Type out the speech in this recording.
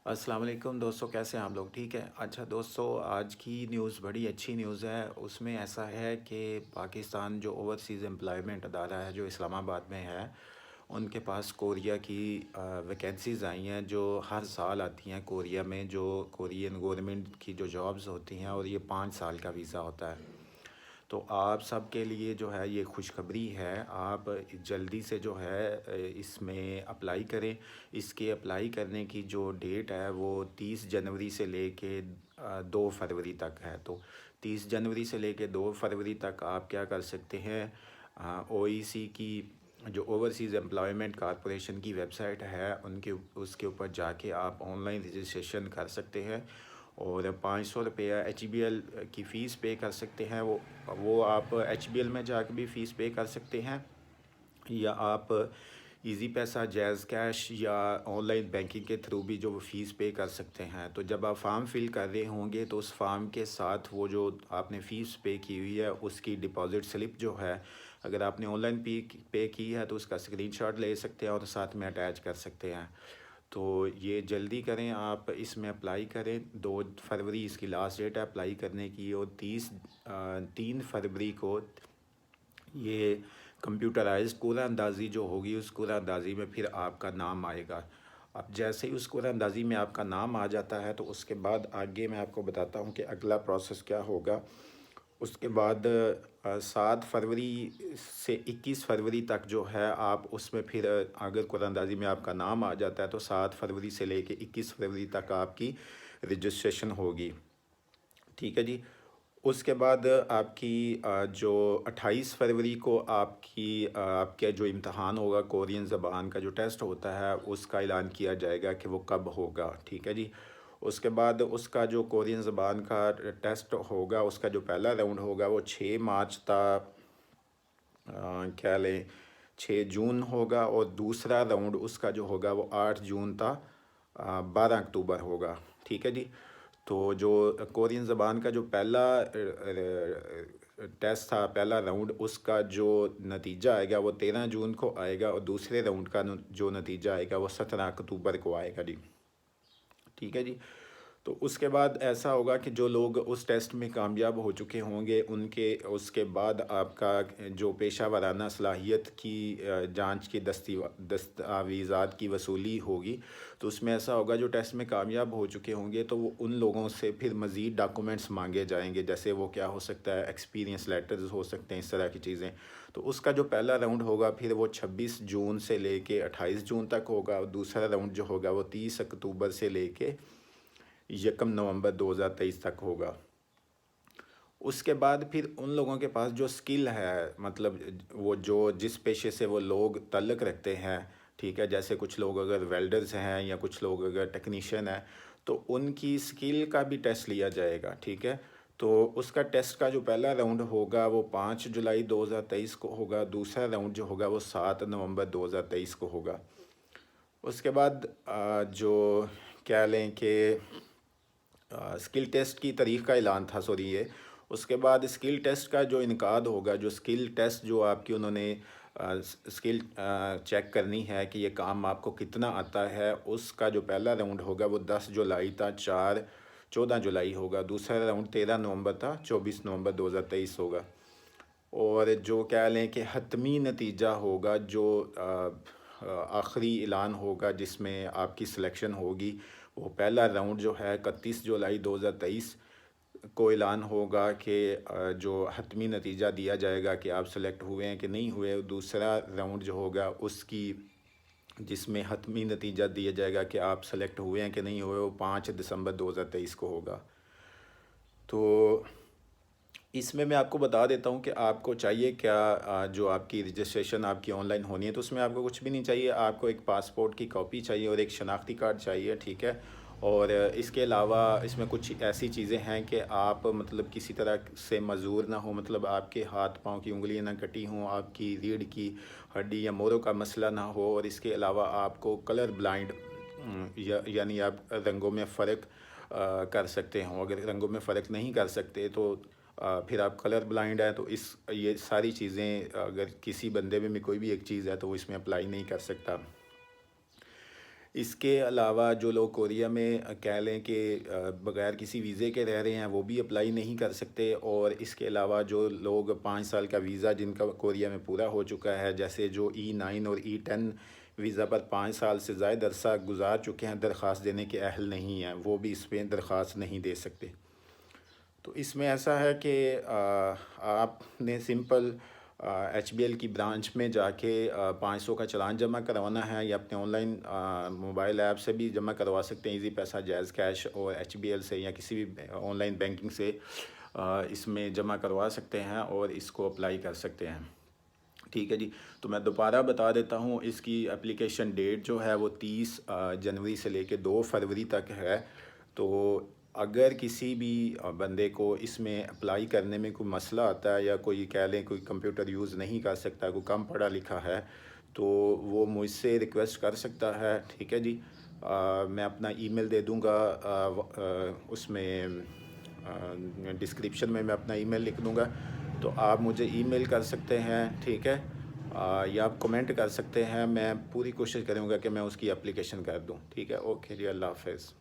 السلام علیکم دوستوں، کیسے ہیں آپ لوگ؟ ٹھیک ہے۔ اچھا دوستوں، آج کی نیوز بڑی اچھی نیوز ہے۔ اس میں ایسا ہے کہ پاکستان جو اوورسیز امپلائمنٹ ادارہ ہے جو اسلام آباد میں ہے، ان کے پاس کوریا کی ویکینسیز آئی ہیں جو ہر سال آتی ہیں کوریا میں، جو کورین گورنمنٹ کی جو جابز ہوتی ہیں، اور یہ 5 سال کا ویزا ہوتا ہے۔ تو آپ سب کے لیے جو ہے یہ خوشخبری ہے، آپ جلدی سے جو ہے اس میں اپلائی کریں۔ اس کے اپلائی کرنے کی جو ڈیٹ ہے وہ 30 جنوری سے لے کے 2 فروری تک ہے۔ تو 30 جنوری سے لے کے 2 فروری تک آپ کیا کر سکتے ہیں، او ای سی کی جو اوورسیز امپلائمنٹ کارپوریشن کی ویب سائٹ ہے اس کے اوپر جا کے آپ آن لائن رجسٹریشن کر سکتے ہیں، اور 500 روپیہ ایچ بی ایل کی فیس پے کر سکتے ہیں۔ وہ آپ ایچ بی ایل میں جا کے بھی فیس پے کر سکتے ہیں، یا آپ ایزی پیسہ، جیز کیش یا آن لائن بینکنگ کے تھرو بھی جو فیس پے کر سکتے ہیں۔ تو جب آپ فارم فل کر رہے ہوں گے تو اس فارم کے ساتھ وہ جو آپ نے فیس پے کی ہوئی ہے اس کی ڈپازٹ سلپ جو ہے، اگر آپ نے آن لائن پے کی ہے تو اس کا اسکرین شاٹ لے سکتے ہیں اور ساتھ میں اٹیچ کر سکتے ہیں۔ تو یہ جلدی کریں، آپ اس میں اپلائی کریں۔ 2 فروری اس کی لاسٹ ڈیٹ ہے اپلائی کرنے کی، اور 3 فروری کو یہ کمپیوٹرائزڈ قرعہ اندازی جو ہوگی، اس قرعہ اندازی میں پھر آپ کا نام آئے گا۔ اب جیسے ہی اس قرعہ اندازی میں آپ کا نام آ جاتا ہے تو اس کے بعد آگے میں آپ کو بتاتا ہوں کہ اگلا پروسیس کیا ہوگا۔ اس کے بعد 7 فروری سے 21 فروری تک جو ہے آپ اس میں پھر اگر قرعہ اندازی میں آپ کا نام آ جاتا ہے تو 7 فروری سے لے کے 21 فروری تک آپ کی رجسٹریشن ہوگی، ٹھیک ہے جی۔ اس کے بعد آپ کی جو 28 فروری کو آپ کے جو امتحان ہوگا کورین زبان کا جو ٹیسٹ ہوتا ہے اس کا اعلان کیا جائے گا کہ وہ کب ہوگا، ٹھیک ہے جی۔ اس کے بعد اس کا جو کورین زبان کا ٹیسٹ ہوگا اس کا جو پہلا راؤنڈ ہوگا وہ 6 مارچ تا کیا لیں 6 جون ہوگا، اور دوسرا راؤنڈ اس کا جو ہوگا وہ 8 جون تا 12 اکتوبر ہوگا، ٹھیک ہے جی۔ تو جو کورین زبان کا جو پہلا ٹیسٹ تھا، پہلا راؤنڈ، اس کا جو نتیجہ آئے گا وہ 13 جون کو آئے گا، اور دوسرے راؤنڈ کا جو نتیجہ آئے گا وہ 17 اکتوبر کو آئے گا جی، ٹھیک ہے جی۔ تو اس کے بعد ایسا ہوگا کہ جو لوگ اس ٹیسٹ میں کامیاب ہو چکے ہوں گے اس کے بعد آپ کا جو پیشہ ورانہ صلاحیت کی جانچ کی دستاویزات کی وصولی ہوگی، تو اس میں ایسا ہوگا جو ٹیسٹ میں کامیاب ہو چکے ہوں گے تو وہ ان لوگوں سے پھر مزید ڈاکومنٹس مانگے جائیں گے، جیسے وہ کیا ہو سکتا ہے، ایکسپیرینس لیٹرز ہو سکتے ہیں، اس طرح کی چیزیں۔ تو اس کا جو پہلا راؤنڈ ہوگا پھر وہ 26 جون سے لے کے 28 جون تک ہوگا، اور دوسرا راؤنڈ جو ہوگا وہ 30 اکتوبر سے لے کے 1 نومبر 2023 تک ہوگا۔ اس کے بعد پھر ان لوگوں کے پاس جو سکل ہے، مطلب وہ جو جس پیشے سے وہ لوگ تعلق رکھتے ہیں، ٹھیک ہے، جیسے کچھ لوگ اگر ویلڈرز ہیں یا کچھ لوگ اگر ٹیکنیشین ہیں، تو ان کی سکل کا بھی ٹیسٹ لیا جائے گا، ٹھیک ہے۔ تو اس کا ٹیسٹ کا جو پہلا راؤنڈ ہوگا وہ 5 جولائی 2023 کو ہوگا، دوسرا راؤنڈ جو ہوگا وہ 7 نومبر 2023 کو ہوگا۔ اس کے بعد جو کیا لیں کہ اسکل ٹیسٹ کی تاریخ کا اعلان تھا، سوری یہ، اس کے بعد اسکل ٹیسٹ کا جو انعقاد ہوگا، جو اسکل ٹیسٹ جو آپ کی انہوں نے اسکل چیک کرنی ہے کہ یہ کام آپ کو کتنا آتا ہے، اس کا جو پہلا راؤنڈ ہوگا وہ 10 جولائی تا 14 جولائی ہوگا، دوسرا راؤنڈ 13 نومبر تا 24 نومبر 2023 ہوگا۔ اور جو کہہ لیں کہ حتمی نتیجہ ہوگا، جو آخری اعلان ہوگا جس میں آپ کی سلیکشن ہوگی، وہ پہلا راؤنڈ جو ہے 31 جولائی 2023 کو اعلان ہوگا کہ جو حتمی نتیجہ دیا جائے گا کہ آپ سلیکٹ ہوئے ہیں کہ نہیں ہوئے۔ دوسرا راؤنڈ جو ہوگا اس کی جس میں حتمی نتیجہ دیا جائے گا کہ آپ سلیکٹ ہوئے ہیں کہ نہیں ہوئے، وہ 5 دسمبر 2023 کو ہوگا۔ تو اس میں آپ کو بتا دیتا ہوں کہ آپ کو چاہیے کیا، جو آپ کی رجسٹریشن آپ کی آن لائن ہونی ہے تو اس میں آپ کو کچھ بھی نہیں چاہیے، آپ کو ایک پاسپورٹ کی کاپی چاہیے اور ایک شناختی کارڈ چاہیے، ٹھیک ہے۔ اور اس کے علاوہ اس میں کچھ ایسی چیزیں ہیں کہ آپ مطلب کسی طرح سے معذور نہ ہوں، مطلب آپ کے ہاتھ پاؤں کی انگلیاں نہ کٹی ہوں، آپ کی ریڑھ کی ہڈی یا موڑوں کا مسئلہ نہ ہو، اور اس کے علاوہ آپ کو کلر بلائنڈ یعنی آپ رنگوں میں فرق کر سکتے ہوں۔ اگر رنگوں میں فرق نہیں کر سکتے تو پھر آپ کلر بلائنڈ ہے، تو یہ ساری چیزیں اگر کسی بندے میں کوئی بھی ایک چیز ہے تو وہ اس میں اپلائی نہیں کر سکتا۔ اس کے علاوہ جو لوگ کوریا میں کہہ لیں کہ بغیر کسی ویزے کے رہ رہے ہیں وہ بھی اپلائی نہیں کر سکتے، اور اس کے علاوہ جو لوگ 5 سال کا ویزا جن کا کوریا میں پورا ہو چکا ہے، جیسے جو E9 اور E10 ویزا پر 5 سال سے زائد عرصہ گزار چکے ہیں، درخواست دینے کے اہل نہیں ہیں، وہ بھی اس پہ درخواست نہیں دے سکتے۔ تو اس میں ایسا ہے کہ آپ نے سمپل HBL کی برانچ میں جا کے 500 کا چلان جمع کروانا ہے، یا اپنے آن لائن موبائل ایپ سے بھی جمع کروا سکتے ہیں، ایزی پیسہ، جائز کیش اور HBL سے یا کسی بھی آن لائن بینکنگ سے اس میں جمع کروا سکتے ہیں اور اس کو اپلائی کر سکتے ہیں۔ ٹھیک ہے جی، تو میں دوبارہ بتا دیتا ہوں، اس کی اپلیکیشن ڈیٹ جو ہے وہ 30 جنوری سے لے کے 2 فروری تک ہے۔ تو اگر کسی بھی بندے کو اس میں اپلائی کرنے میں کوئی مسئلہ آتا ہے، یا کوئی کہہ لیں کوئی کمپیوٹر یوز نہیں کر سکتا، کوئی کم پڑھا لکھا ہے، تو وہ مجھ سے ریکویسٹ کر سکتا ہے۔ ٹھیک ہے جی، میں اپنا ای میل دے دوں گا، اس میں ڈسکرپشن میں اپنا ای میل لکھ دوں گا، تو آپ مجھے ای میل کر سکتے ہیں۔ ٹھیک ہے، یا آپ کمنٹ کر سکتے ہیں، میں پوری کوشش کروں گا کہ میں اس کی اپلیکیشن کر دوں۔ ٹھیک ہے، اوکے جی، اللہ حافظ۔